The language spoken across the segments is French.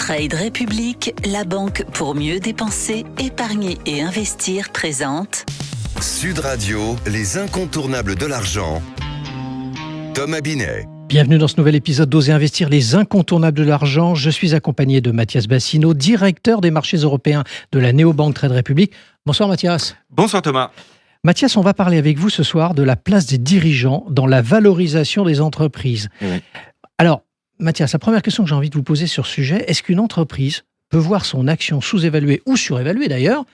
Trade République, la banque pour mieux dépenser, épargner et investir présente Sud Radio, les incontournables de l'argent. Thomas Binet. Bienvenue dans ce nouvel épisode d'Oser investir, les incontournables de l'argent. Je suis accompagné de Mathias Bassino, directeur des marchés européens de la néobanque Trade République. Bonsoir Mathias. Bonsoir Thomas. Mathias, on va parler avec vous ce soir de la place des dirigeants dans la valorisation des entreprises. Oui. Alors, Mathias, la première question que j'ai envie de vous poser sur ce sujet, est-ce qu'une entreprise peut voir son action sous-évaluée ou surévaluée d'ailleurs,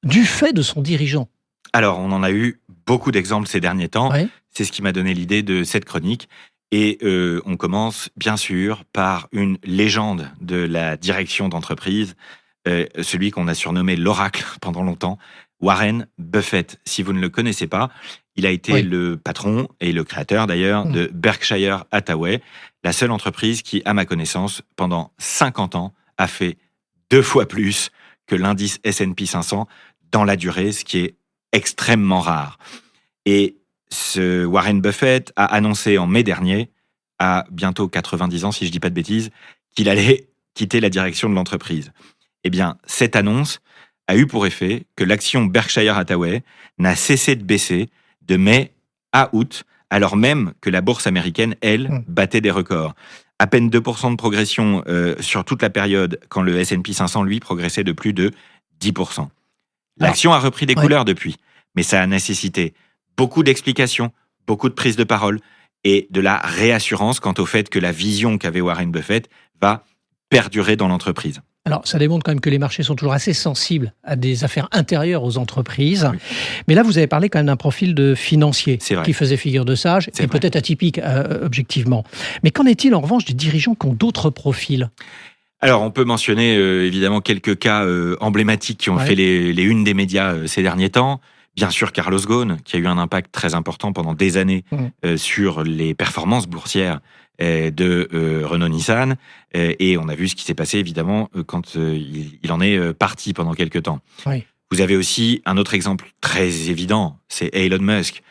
du fait de son dirigeant ? Alors, on en a eu beaucoup d'exemples ces derniers temps. Ouais. C'est ce qui m'a donné l'idée de cette chronique. Et on commence, bien sûr, par une légende de la direction d'entreprise, celui qu'on a surnommé l'oracle pendant longtemps, Warren Buffett. Si vous ne le connaissez pas, il a été le patron et le créateur d'ailleurs de Berkshire Hathaway, la seule entreprise qui, à ma connaissance, pendant 50 ans, a fait 2 fois plus que l'indice S&P 500 dans la durée, ce qui est extrêmement rare. Et ce Warren Buffett a annoncé en mai dernier, à bientôt 90 ans, si je ne dis pas de bêtises, qu'il allait quitter la direction de l'entreprise. Eh bien, cette annonce a eu pour effet que l'action Berkshire Hathaway n'a cessé de baisser de mai à août, alors même que la bourse américaine, elle, battait des records. À peine 2% de progression sur toute la période, quand le S&P 500, lui, progressait de plus de 10%. L'action a repris des couleurs depuis, mais ça a nécessité beaucoup d'explications, beaucoup de prises de parole et de la réassurance quant au fait que la vision qu'avait Warren Buffett va perdurer dans l'entreprise. Alors, ça démontre quand même que les marchés sont toujours assez sensibles à des affaires intérieures aux entreprises. Oui. Mais là, vous avez parlé quand même d'un profil de financier qui faisait figure de sage et peut-être atypique objectivement. Mais qu'en est-il en revanche des dirigeants qui ont d'autres profils ? Alors, on peut mentionner évidemment quelques cas emblématiques qui ont fait les unes des médias ces derniers temps. Bien sûr, Carlos Ghosn, qui a eu un impact très important pendant des années sur les performances boursières de Renault-Nissan. Et on a vu ce qui s'est passé, évidemment, quand il en est parti pendant quelques temps. Oui. Vous avez aussi un autre exemple très évident, c'est Elon Musk.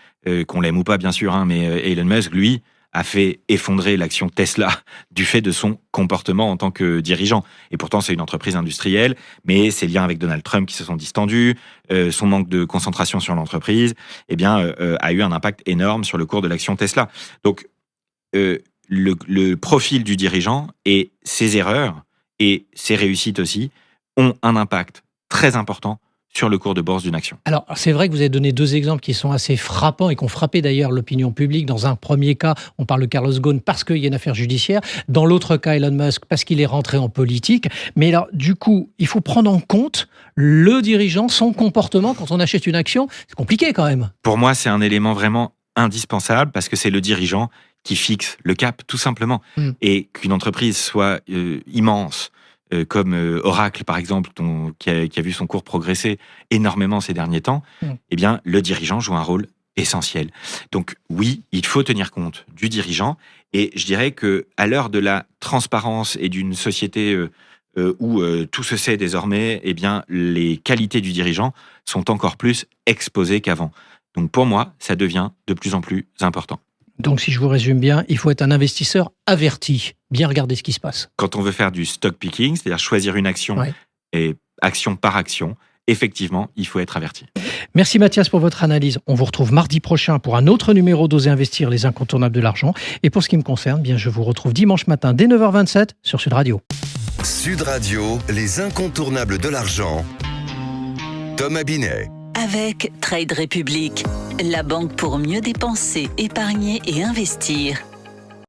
Qu'on l'aime ou pas, bien sûr, mais Elon Musk, lui, a fait effondrer l'action Tesla du fait de son comportement en tant que dirigeant. Et pourtant, c'est une entreprise industrielle, mais ses liens avec Donald Trump qui se sont distendus, son manque de concentration sur l'entreprise, a eu un impact énorme sur le cours de l'action Tesla. Donc, le profil du dirigeant et ses erreurs, et ses réussites aussi, ont un impact très important sur le cours de bourse d'une action. Alors, c'est vrai que vous avez donné 2 exemples qui sont assez frappants et qui ont frappé d'ailleurs l'opinion publique. Dans un premier cas, on parle de Carlos Ghosn parce qu'il y a une affaire judiciaire. Dans l'autre cas, Elon Musk parce qu'il est rentré en politique. Mais alors, du coup, il faut prendre en compte le dirigeant, son comportement quand on achète une action. C'est compliqué quand même. Pour moi, c'est un élément vraiment indispensable parce que c'est le dirigeant qui fixe le cap, tout simplement. Et qu'une entreprise soit immense, comme Oracle, par exemple, qui a vu son cours progresser énormément ces derniers temps, eh bien, le dirigeant joue un rôle essentiel. Donc oui, il faut tenir compte du dirigeant. Et je dirais qu'à l'heure de la transparence et d'une société où tout se sait désormais, eh bien, les qualités du dirigeant sont encore plus exposées qu'avant. Donc pour moi, ça devient de plus en plus important. Donc, si je vous résume bien, il faut être un investisseur averti, bien regarder ce qui se passe. Quand on veut faire du stock picking, c'est-à-dire choisir une action et action par action, effectivement, il faut être averti. Merci Mathias pour votre analyse. On vous retrouve mardi prochain pour un autre numéro d'Oser investir, les incontournables de l'argent. Et pour ce qui me concerne, bien, je vous retrouve dimanche matin dès 9h27 sur Sud Radio. Sud Radio, les incontournables de l'argent. Thomas Binet. Avec Trade République, la banque pour mieux dépenser, épargner et investir.